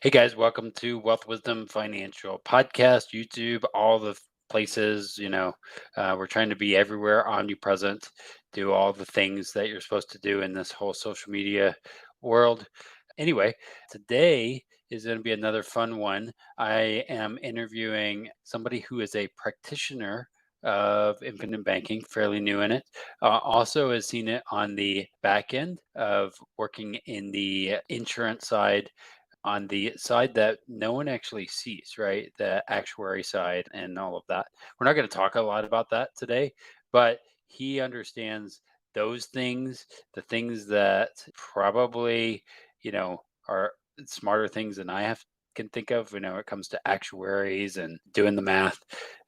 Hey guys, welcome to Wealth Wisdom Financial Podcast, YouTube, all the places. We're trying to be everywhere, omnipresent, do all the things that you're supposed to do in this whole social media world. Anyway, today is going to be another fun one. I am interviewing somebody who is a practitioner of infinite banking, fairly new in it. Also has seen it on the back end of working in the insurance side, on the side that no one actually sees, right? The actuary side and all of that. We're not going to talk a lot about that today, but he understands those things, the things that probably, are smarter things than I have can think of, when it comes to actuaries and doing the math.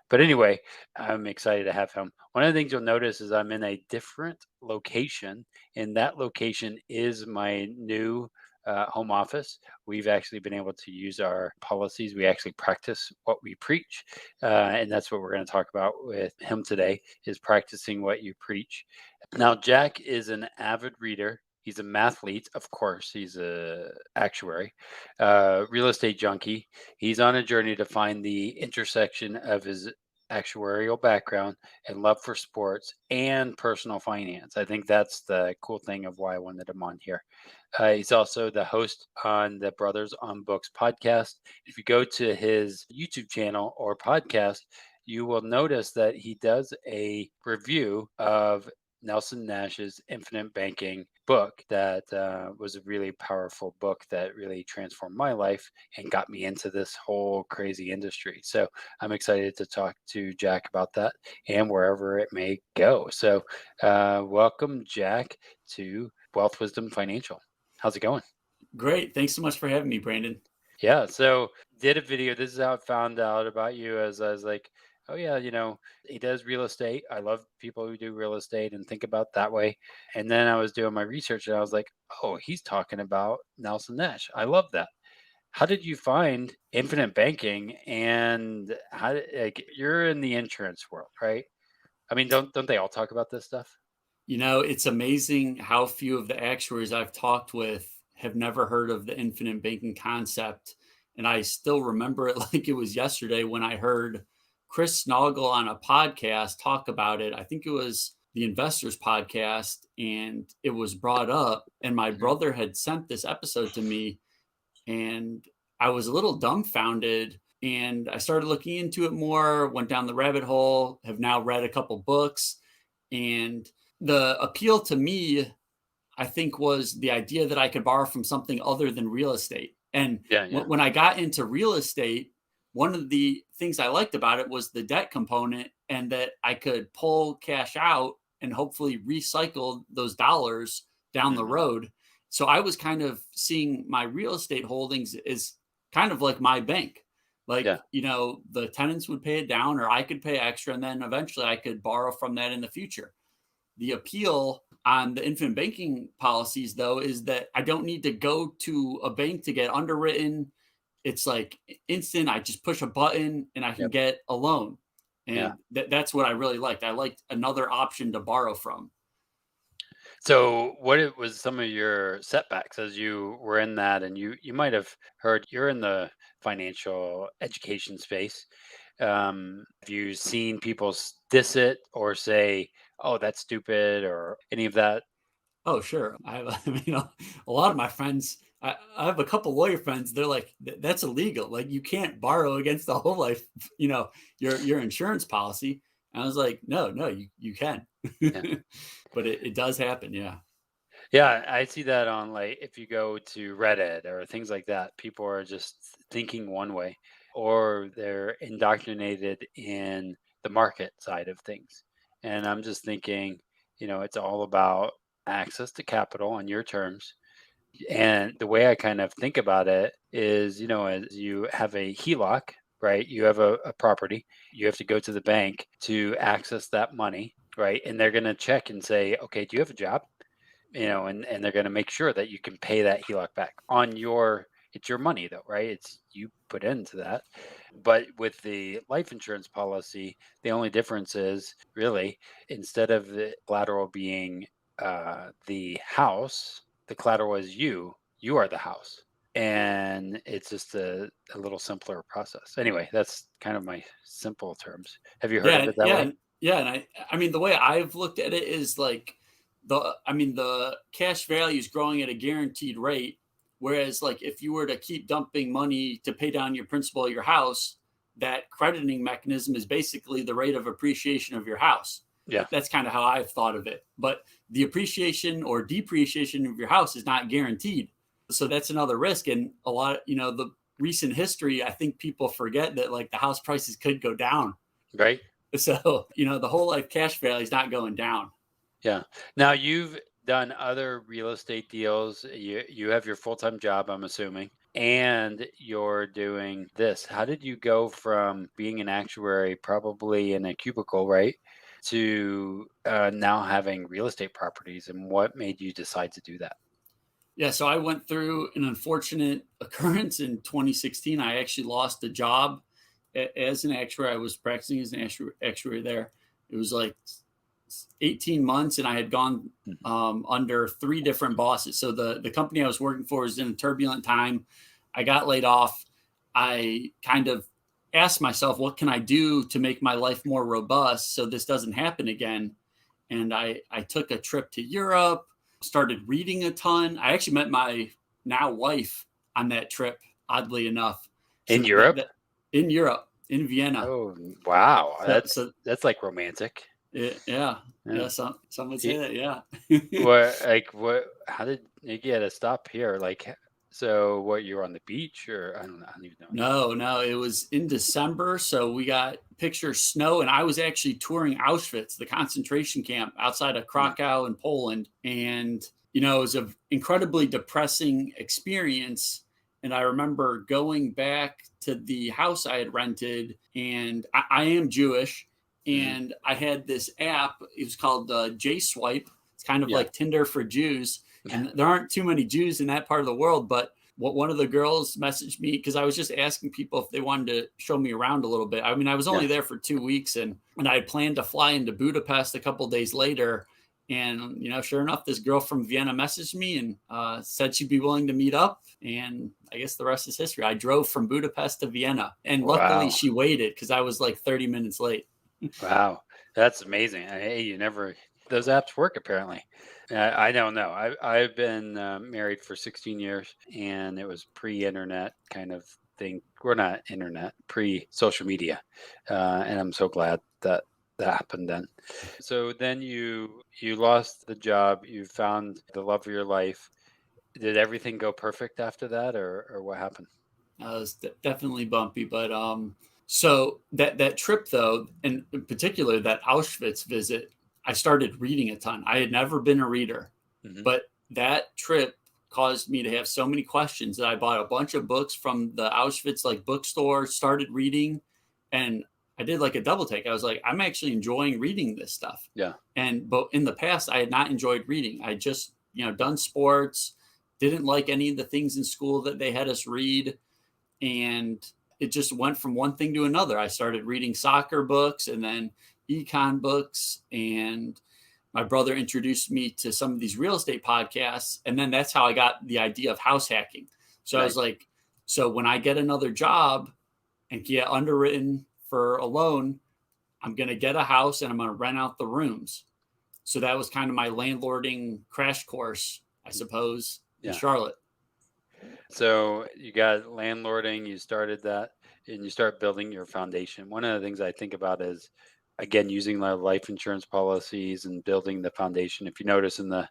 But anyway, I'm excited to have him. One of the things you'll notice is I'm in a different location, and that location is my new home office. We've actually been able to use our policies. We actually practice what we preach, and that's what we're going to talk about with him today: is practicing what you preach. Now, Jack is an avid reader. He's a mathlete, of course. He's a actuary, real estate junkie. He's on a journey to find the intersection of his actuarial background and love for sports and personal finance. I think that's the cool thing of why I wanted him on here. He's also the host on the Brothers on Books podcast. If you go to his YouTube channel or podcast, you will notice that he does a review of Nelson Nash's Infinite Banking book that was a really powerful book that really transformed my life and got me into this whole crazy industry. So I'm excited to talk to Jack about that and wherever it may go. So, welcome, Jack, to Wealth Wisdom Financial. How's it going? Great. Thanks so much for having me, Brandon. Yeah, so did a video. This is how I found out about you, as I was like, oh yeah, he does real estate. I love people who do real estate and think about that way. And then I was doing my research and I was like, oh, he's talking about Nelson Nash. I love that. How did you find infinite banking, and like, you're in the insurance world, right? I mean, don't they all talk about this stuff? It's amazing how few of the actuaries I've talked with have never heard of the infinite banking concept. And I still remember it like it was yesterday when I heard Chris Snoggle on a podcast talk about it. I think it was the Investors podcast, and it was brought up. And my Mhm. brother had sent this episode to me, and I was a little dumbfounded. And I started looking into it more, went down the rabbit hole, have now read a couple books. And the appeal to me, I think, was the idea that I could borrow from something other than real estate. And Yeah, yeah, when I got into real estate, one of the things I liked about it was the debt component, and that I could pull cash out and hopefully recycle those dollars down the hmm, road. So I was kind of seeing my real estate holdings as kind of like my bank. yeah. The tenants would pay it down, or I could pay extra, and then eventually I could borrow from that in the future. The appeal on the infinite banking policies, though, is that I don't need to go to a bank to get underwritten. It's like instant. I just push a button and I can Yep. get a loan. Yeah. And that's what I really liked. I liked another option to borrow from. So, what it was some of your setbacks as you were in that, and you might have heard you're in the financial education space. Have you seen people diss it or say, "Oh, that's stupid," or any of that? Oh, sure. A lot of my friends, I have a couple lawyer friends. They're like, That's illegal. Like, you can't borrow against the whole life, you know, your insurance policy." And I was like, no, no, you can. Yeah. But it does happen. Yeah. Yeah, I see that on, like, if you go to Reddit or things like that, people are just thinking one way, or they're indoctrinated in the market side of things. And I'm just thinking, it's all about access to capital on your terms. And the way I kind of think about it is, as you have a HELOC, right? You have a property, you have to go to the bank to access that money, right? And they're going to check and say, okay, do you have a job? And they're going to make sure that you can pay that HELOC back on it's your money though, right? It's you put into that. But with the life insurance policy, the only difference is really, instead of the collateral being the house, the collateral is you are the house. and it's just a little simpler process. Anyway, that's kind of my simple terms. Have you heard of Yeah, it that yeah, way? yeah, and I mean, the way I've looked at it is like the cash value is growing at a guaranteed rate, whereas like if you were to keep dumping money to pay down your principal of your house, that crediting mechanism is basically the rate of appreciation of your house. Yeah, That's kind of how I've thought of it. But the appreciation or depreciation of your house is not guaranteed. So that's another risk. And a lot, the recent history, I think people forget that like the house prices could go down. right. So, the whole life cash value is not going down. Yeah. Now you've done other real estate deals. You have your full-time job, I'm assuming, and you're doing this. How did you go from being an actuary, probably in a cubicle, right, to now having real estate properties, and what made you decide to do that? Yeah, so I went through an unfortunate occurrence in 2016. I actually lost a job as an actuary. I was practicing as an actuary there. It was like 18 months, and I had gone Mhm. under three different bosses. So the company I was working for was in a turbulent time. I got laid off. I kind of asked myself, what can I do to make my life more robust so this doesn't happen again? And I took a trip to Europe, started reading a ton. I actually met my now wife on that trip, oddly enough. So In Europe? that in Europe, in Vienna. Oh, wow. So That's so that's like romantic. yeah, Yeah. yeah. Some would say Y- that. Yeah. what? How did you get a stop here? So what? You're on the beach, or I don't know. I don't even know. No, no, it was in December, so we got picture snow, and I was actually touring Auschwitz, the concentration camp outside of Hmm. Krakow in Poland, and it was an incredibly depressing experience. And I remember going back to the house I had rented, and I am Jewish, Hmm. and I had this app. It was called J Swipe. It's kind of Yeah. like Tinder for Jews, and there aren't too many Jews in that part of the world, but what one of the girls messaged me because I was just asking people if they wanted to show me around a little bit. I mean, I was only Yeah. there for 2 weeks, and I had planned to fly into Budapest a couple days later. And sure enough, this girl from Vienna messaged me and said she'd be willing to meet up. And I guess the rest is history. I drove from Budapest to Vienna, and luckily Wow. she waited because I was like 30 minutes late. Wow. That's amazing. Hey, you never. Those apps work apparently. I don't know. I've been married for 16 years, and it was pre-internet kind of thing. We're not internet, pre-social media, and I'm so glad that that happened then. So then you lost the job. You found the love of your life. Did everything go perfect after that, or what happened? It was definitely bumpy, but so that trip though, and in particular that Auschwitz visit, I started reading a ton. I had never been a reader, Hmm. but that trip caused me to have so many questions that I bought a bunch of books from the Auschwitz like bookstore, started reading, and I did like a double take. I was like, I'm actually enjoying reading this stuff. Yeah. And but in the past, I had not enjoyed reading. I just done sports, didn't like any of the things in school that they had us read, and it just went from one thing to another. I started reading soccer books and then econ books, and my brother introduced me to some of these real estate podcasts, and then that's how I got the idea of house hacking. So I was Right. like, so when I get another job and get underwritten for a loan, I'm going to get a house and I'm going to rent out the rooms. So that was kind of my landlording crash course, I suppose, in Yeah. Charlotte. So you got landlording, you started that, and you start building your foundation. One of the things I think about is, again, using the life insurance policies and building the foundation. If you notice in the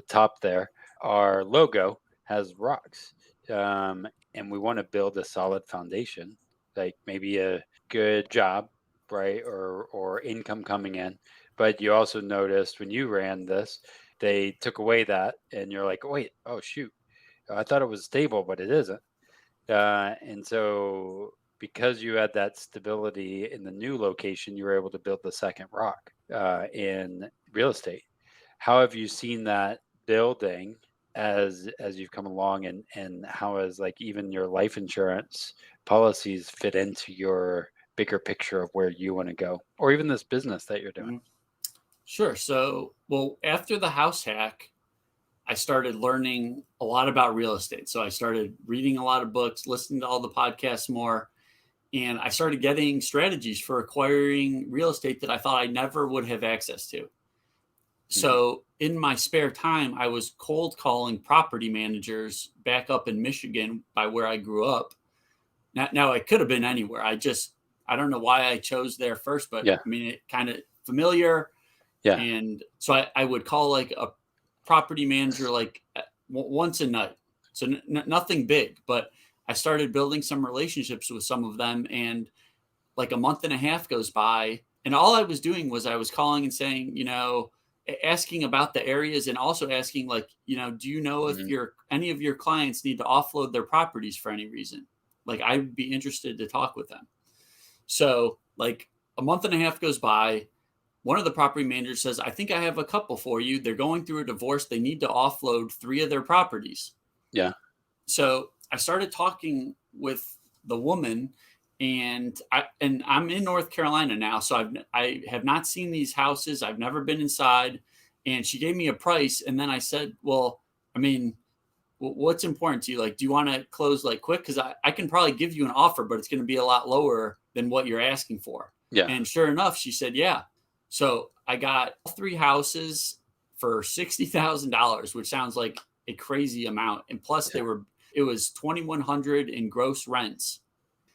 top there, our logo has rocks, and we want to build a solid foundation, like maybe a good job, right, or income coming in. But you also noticed when you ran this, they took away that, and you're like, wait, oh shoot, I thought it was stable, but it isn't. And so, because you had that stability in the new location, you were able to build the second rock in real estate. How have you seen that building as you've come along, and how has like even your life insurance policies fit into your bigger picture of where you want to go, or even this business that you're doing? Mhm. Sure. So, well, after the house hack, I started learning a lot about real estate. So I started reading a lot of books, listening to all the podcasts more, and I started getting strategies for acquiring real estate that I thought I never would have access to. Mhm. So in my spare time, I was cold calling property managers back up in Michigan by where I grew up. Now it could have been anywhere. I don't know why I chose there first, but Yeah. I mean, it kind of familiar. Yeah. And so I would call like a property manager like once a night. So nothing big, but I started building some relationships with some of them. And like a month and a half goes by, and all I was doing was I was calling and saying, asking about the areas, and also asking like, do you know if Mhm. any of your clients need to offload their properties for any reason? Like I'd be interested to talk with them. So like a month and a half goes by. One of the property managers says, I think I have a couple for you. They're going through a divorce. They need to offload 3 of their properties. Yeah. So I started talking with the woman, and I'm in North Carolina now, so I have not seen these houses. I've never been inside, and she gave me a price, and then I said, well, I mean, what's important to you? Like, do you want to close like quick? Because I can probably give you an offer, but it's going to be a lot lower than what you're asking for. Yeah. And sure enough, she said, yeah. So I got 3 houses for $60,000, which sounds like a crazy amount. And plus, Yeah. it was 2,100 in gross rents.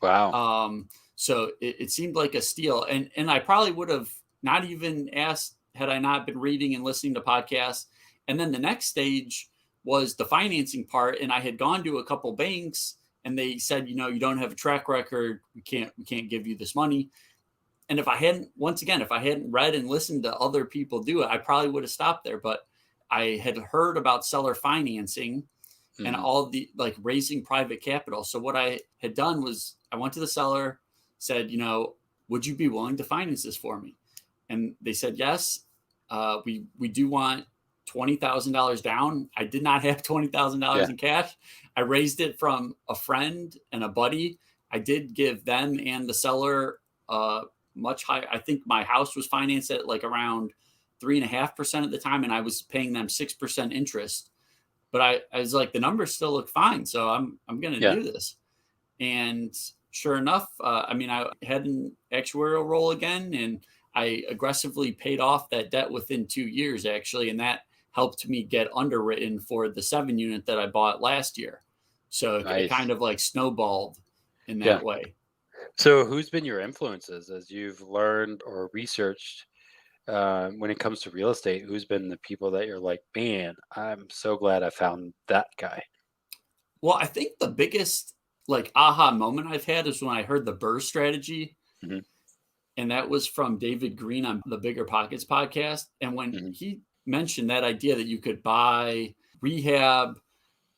Wow. So it seemed like a steal. And I probably would have not even asked had I not been reading and listening to podcasts. And then the next stage was the financing part. And I had gone to a couple banks, and they said, you don't have a track record. We can't give you this money. And if I hadn't read and listened to other people do it, I probably would have stopped there. But I had heard about seller financing and Mhm. all the like raising private capital. So what I had done was I went to the seller, said, would you be willing to finance this for me? And they said yes. We do want $20,000 down. I did not have $20,000 Yeah. in cash. I raised it from a friend and a buddy. I did give them and the seller much higher. I think my house was financed at like around 3.5% at the time, and I was paying them 6% interest. But I was like, the numbers still look fine, so I'm going to Yeah. do this. And sure enough, I mean, I had an actuarial role again, and I aggressively paid off that debt within 2 years, actually, and that helped me get underwritten for the 7 unit that I bought last year. So it kind Nice. of like snowballed in Yeah. that way. So, who's been your influences as you've learned or researched when it comes to real estate? Who's been the people that you're like, man, I'm so glad I found that guy? Well, I think the biggest like aha moment I've had is when I heard the Burr strategy, Hmm. and that was from David Green on the Bigger Pockets podcast. And when Hmm. he mentioned that idea that you could buy, rehab,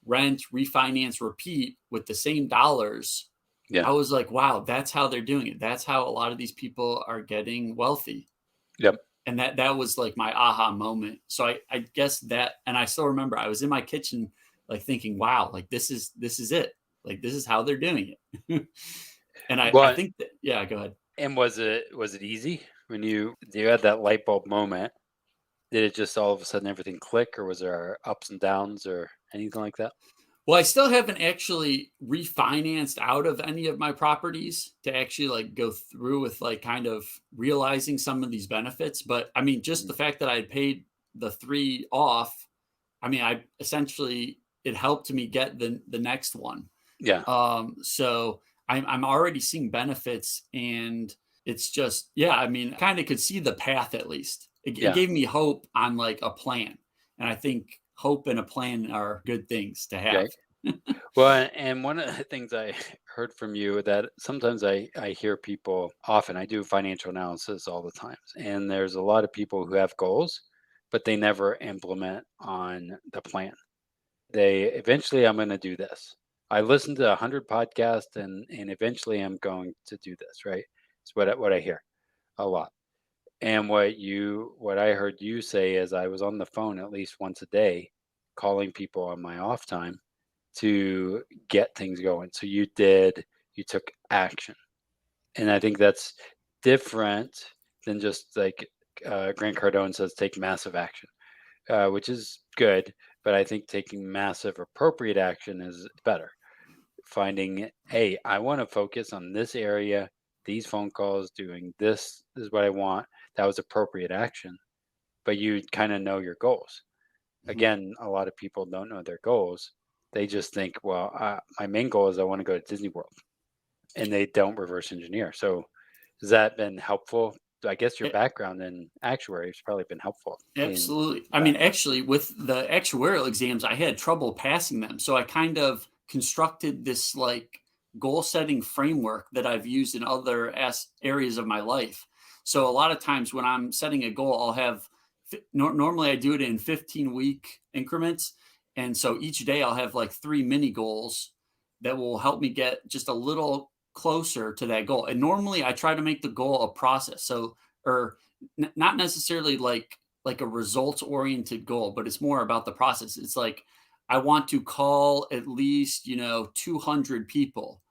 rent, refinance, repeat with the same dollars, Yeah. I was like, wow, that's how they're doing it. That's how a lot of these people are getting wealthy. Yep. And that was like my aha moment. So I guess that, and I still remember I was in my kitchen like thinking, wow, like this is it. Like this is how they're doing it. And I Well, think that, yeah, go ahead. and was it easy when you had that light bulb moment? Did it just all of a sudden everything click, or was there ups and downs or anything like that? Well, I still haven't actually refinanced out of any of my properties to actually like go through with like kind of realizing some of these benefits. But I mean, just Mhm. the fact that I paid the 3 off, I mean, I essentially it helped me get the next one. Yeah. So I'm already seeing benefits, and it's just, yeah, I mean, kind of could see the path at least. It Yeah. gave me hope on like a plan. And I think hope and a plan are good things to Yeah. have. Well, and one of the things I heard from you that sometimes I hear people often, I do financial analysis all the time, and there's a lot of people who have goals, but they never implement on the plan. They eventually I'm going to do this. I listen to 100 podcasts and eventually I'm going to do this, right? It's what I hear a lot. And what I heard you say is I was on the phone at least once a day calling people on my off time to get things going. So you took action. And I think that's different than just like Grant Cardone says, take massive action, which is good. but I think taking massive appropriate action is better. Finding, hey, I want to focus on this area, these phone calls, doing this is what I want. That was appropriate action, but you kind of know your goals. Mhm. Again, a lot of people don't know their goals. They just think, well, my main goal is I want to go to Disney World, and they don't reverse engineer. So, has that been helpful? I guess your A- background in actuary has probably been helpful in Absolutely. I that. mean, actually, with the actuarial exams, I had trouble passing them. So I kind of constructed this like goal setting framework that I've used in other areas of my life. So a lot of times when I'm setting a goal, I'll have normally I do it in 15-week increments. And so each day I'll have like three mini goals that will help me get just a little closer to that goal. And normally I try to make the goal a process. So, or not necessarily like a results oriented goal, but it's more about the process. It's like I want to call at least, 200 people,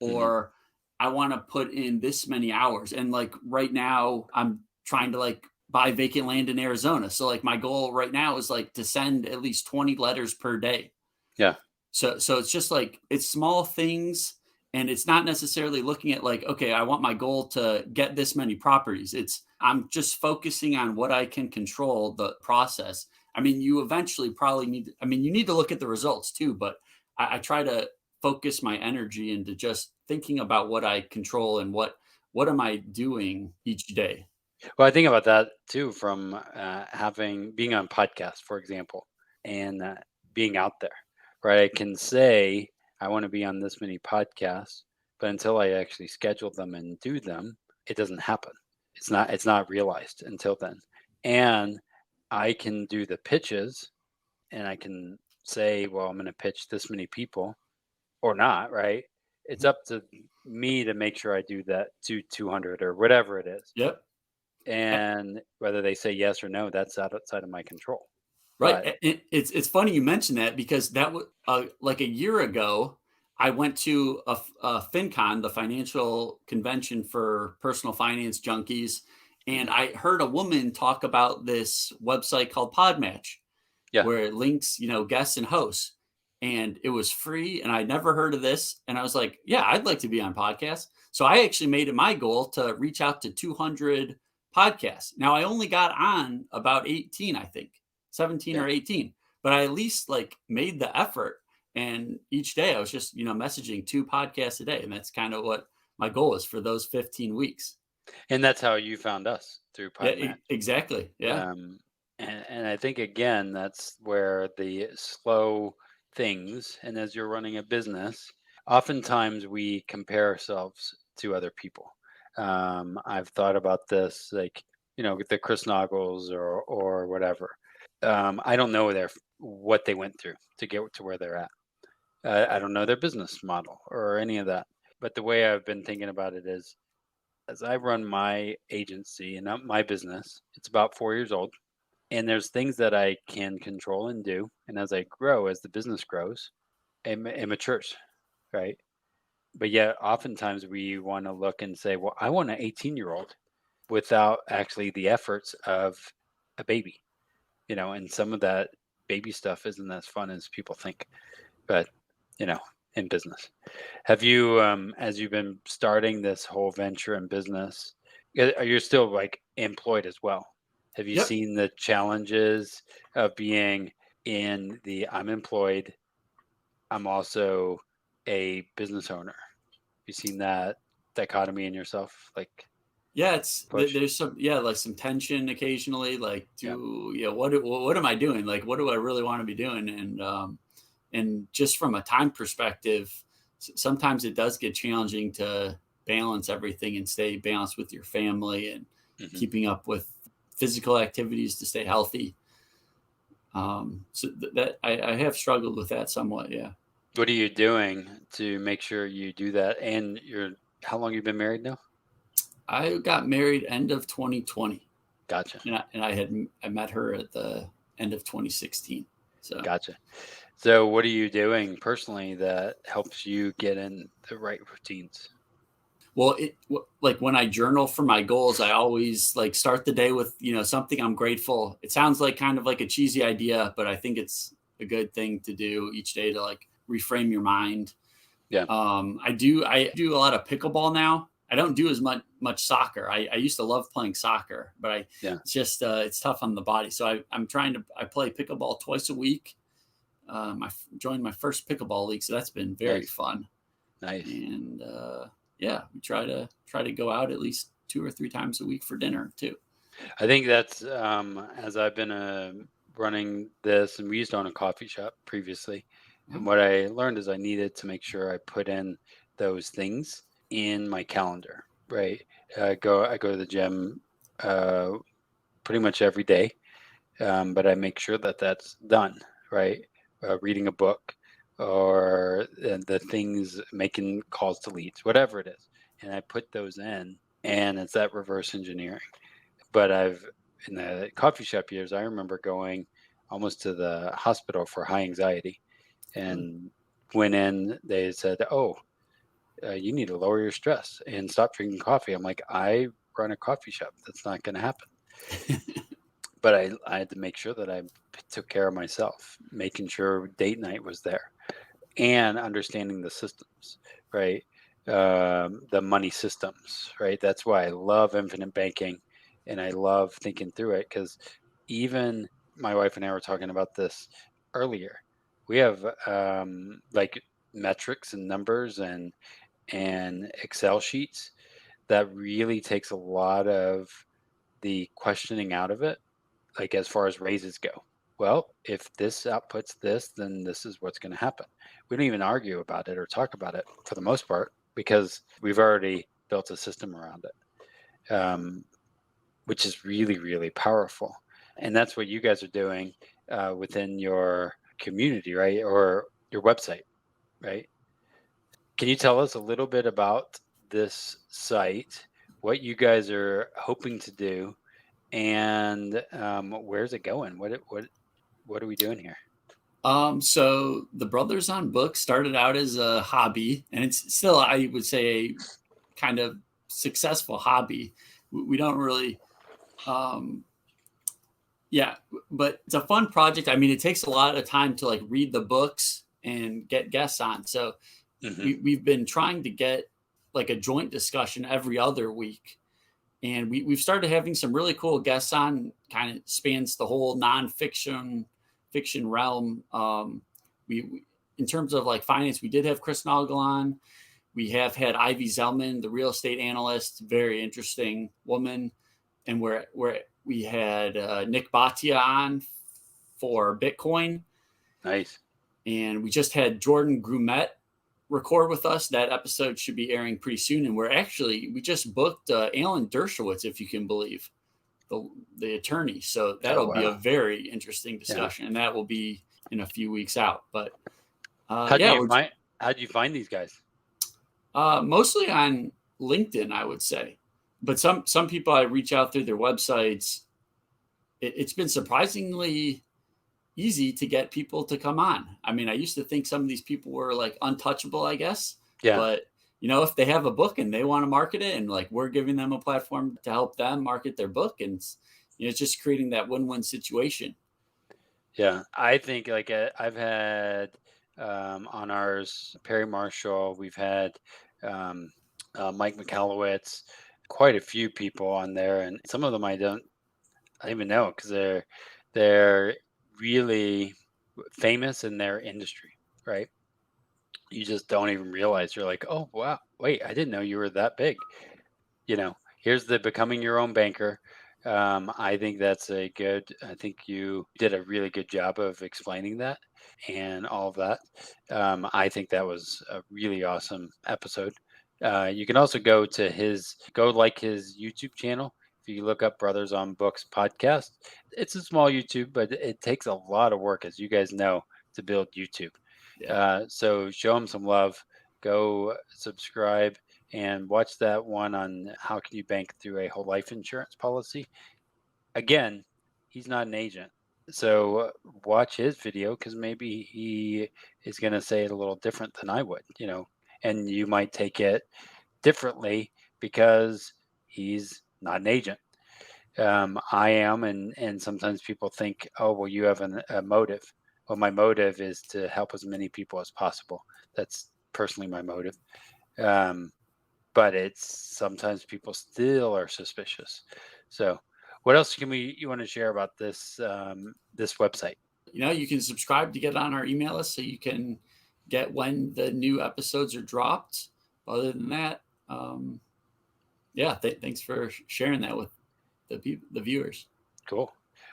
Hmm. or I want to put in this many hours. And like right now I'm trying to like buy vacant land in Arizona. So like my goal right now is like to send at least 20 letters per day. Yeah. So it's just like it's small things, and it's not necessarily looking at like, okay, I want my goal to get this many properties. It's I'm just focusing on what I can control, the process. I mean, you eventually probably need I mean, you need to look at the results too, but I try to focus my energy into just thinking about what I control and what am I doing each day. Well, I think about that too from having being on podcasts, for example, and being out there, right? I can say I want to be on this many podcasts, but until I actually schedule them and do them, it doesn't happen. It's not realized until then. And I can do the pitches, and I can say, well, I'm going to pitch this many people or not, right? It's Mhm. up to me to make sure I do that to 200 or whatever it is, Yep. and whether they say yes or no, that's outside of my control. Right, But it's funny you mentioned that because that was like a year ago, I went to a FinCon, the financial convention for personal finance junkies, and mhm, I heard a woman talk about this website called Podmatch, yeah, where it links, guests and hosts, and it was free, and I'd never heard of this, and I was like, "Yeah, I'd like to be on podcasts." So I actually made it my goal to reach out to 200 podcasts. Now I only got on about 18, I think, 17 yeah. or 18, but I at least like made the effort. And each day I was just, messaging 2 podcasts a day, and that's kind of what my goal is for those 15 weeks. And that's how you found us through Yeah, Podmatch. exactly. Yeah. Um, and I think again, that's where the slow things, and as you're running a business, oftentimes we compare ourselves to other people. I've thought about this, like with the Chris Noggles or whatever. I don't know what they went through to get to where they're at. I don't know their business model or any of that. But the way I've been thinking about it is, as I run my agency and my business, it's about 4 years old, and there's things that I can control and do. And as I grow, as the business grows, it matures, right? But yet, oftentimes we want to look and say, well, I want an 18-year-old without actually the efforts of a baby, and some of that baby stuff isn't as fun as people think. But you know, in business. Have you, as you've been starting this whole venture in business, you're still like employed as well? Have you Yep. seen the challenges of being in the I'm employed, I'm also a business owner? You seen that dichotomy in yourself? Like Yeah, push? there's some like some tension occasionally. Like, Yeah. what am I doing? Like, what do I really want to be doing? And just from a time perspective, sometimes it does get challenging to balance everything and stay balanced with your family and Hmm. keeping up with physical activities to stay healthy. So that I have struggled with that somewhat. Yeah, What are you doing to make sure you do that? And how long you been married now? I got married end of 2020, Gotcha. I met her at the end of 2016. So. Gotcha. So, what are you doing personally that helps you get in the right routines? Well, like when I journal for my goals, I always like start the day with something I'm grateful. It sounds like kind of like a cheesy idea, but I think a good thing to do each day to like reframe your mind. Yeah. I do a lot of pickleball now. I don't do as much soccer. I used to love playing soccer, but Yeah. it's just it's tough on the body. So I play pickleball twice a week. I joined my first pickleball league, so that's been very Nice. fun. Nice. And yeah, we try to go out at least 2 or 3 times a week for dinner too. I think that's as I've been running this, and we used to own a coffee shop previously. And what I learned is I needed to make sure I put in those things in my calendar, right? I go to the gym uh, pretty much every day, but I make sure that that's done, right? Reading a book or the things, making calls to leads, whatever it is. And I put those in, and it's that reverse engineering. But in the coffee shop years, I remember going almost to the hospital for high anxiety, Really? and went in, they said, "Oh, you need to lower your stress and stop drinking coffee." I'm like, "I run a coffee shop. That's not going to happen." But I had to make sure that I took care of myself, making sure date night was there, and understanding the systems, right? The money systems, right? That's why I love infinite banking, and I love thinking through it, because even my wife and I were talking about this earlier. We have like metrics and numbers and Excel sheets that really takes a lot of the questioning out of it, like as far as raises go. Well, if this outputs this, then this is what's going to happen. We don't even argue about it or talk about it for the most part, because we've already built a system around it, which is really, really powerful. And that's what you guys are doing within your community, right? Or your website, right? Can you tell us a little bit about this site, what you guys are hoping to do, and where's it going? What are we doing here? So the Brothers on Books started out as a hobby, and it's still, I would say, a kind of successful hobby. We don't really, um, yeah, but it's a fun project. I mean, it takes a lot of time to like read the books and get guests on. So Hmm. we've been trying to get like a joint discussion every other week. And we've started having some really cool guests on, kind of spans the whole nonfiction fiction realm. We in terms of like finance, we did have Chris Noggle on. We have had Ivy Zellman, the real estate analyst, very interesting woman, and we had Nick Bhatia on for Bitcoin, Nice. and we just had Jordan Grumet record with us. That episode should be airing pretty soon, and we just booked Alan Dershowitz, if you can believe, the attorney. So Oh, that'll be a wow. very interesting Yeah. discussion, and that will be in a few weeks out. But How do yeah, you find how do you find these guys? mostly on LinkedIn, I would say. But some people I reach out through their websites. It's been surprisingly easy to get people to come on. I mean, I used to think some of these people were like untouchable, I guess, Yeah. but if they have a book and they want to market it, and like we're giving them a platform to help them market their book, and it's just creating that win-win situation. Yeah. I think like I've had on ours Perry Marshall, we've had um, Mike McAllowitz, quite a few people on there, and some of them I don't even know, because they're really famous in their industry, right? You just don't even realize. You're like, oh wow, wait, I didn't know you were that big. Here's the becoming your own banker. I think that's I think you did a really good job of explaining that and all of that. I think that was a really awesome episode. You can also go like his YouTube channel. If you look up Brothers on Books podcast, it's a small YouTube, but it takes a lot of work, as you guys know, to build YouTube. Yeah. So show him some love. Go subscribe and watch that one on how can you bank through a whole life insurance policy. Again, he's not an agent. So watch his video, because maybe he is going to say it a little different than I would, and you might take it differently because he's not an agent. I am, and sometimes people think, oh, well, you have a motive. Well, my motive is to help as many people as possible. That's personally my motive. Um, but it's sometimes people still are suspicious. So, what else can we you want to share about this website? You can subscribe to get on our email list so you can get when the new episodes are dropped. Other than that, yeah, thanks for sharing that with the viewers. Cool.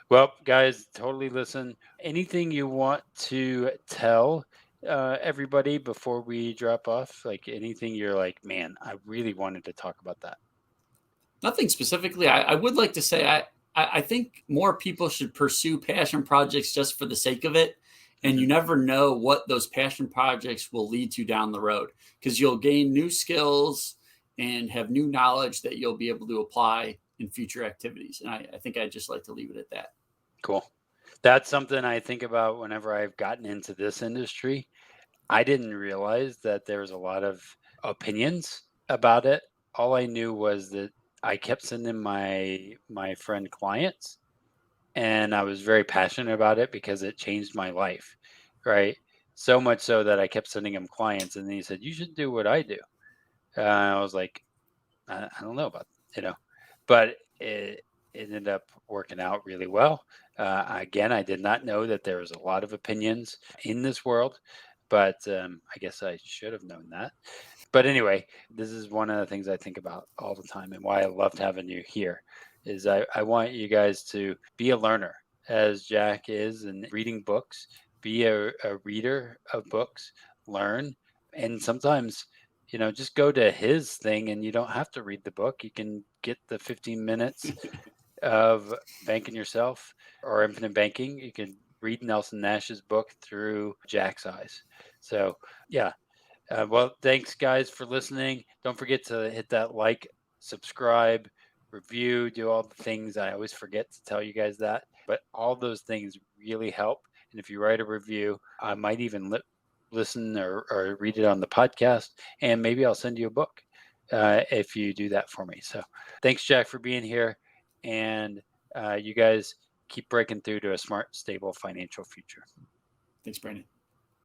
Well, guys, totally listen. Anything you want to tell everybody before we drop off? Like anything you're like, man, I really wanted to talk about that. Nothing specifically. I would like to say I think more people should pursue passion projects just for the sake of it. And Hmm. you never know what those passion projects will lead to down the road because you'll gain new skills and have new knowledge that you'll be able to apply in future activities. And I think I'd just like to leave it at that. Cool. That's something I think about whenever I've gotten into this industry. I didn't realize that there was a lot of opinions about it. All I knew was that I kept sending my friend clients, and I was very passionate about it because it changed my life, right? So much so that I kept sending him clients, and then he said, "You should do what I do." I was like, I don't know about, you know, but it ended up working out really well. Again, I did not know that there was a lot of opinions in this world, but I guess I should have known that. But anyway, this is one of the things I think about all the time and why I loved having you here is I want you guys to be a learner as Jack is and reading books, be a reader of books, learn. And sometimes, just go to his thing and you don't have to read the book. You can get the 15 minutes of banking yourself or infinite banking. You can read Nelson Nash's book through Jack's eyes. So, yeah, well, thanks guys for listening. Don't forget to hit that like, subscribe, review, do all the things. I always forget to tell you guys that, but all those things really help. And if you write a review, I might even listen or read it on the podcast, and maybe I'll send you a book if you do that for me. So thanks, Jack, for being here. And you guys keep breaking through to a smart, stable financial future. Thanks, Brandon.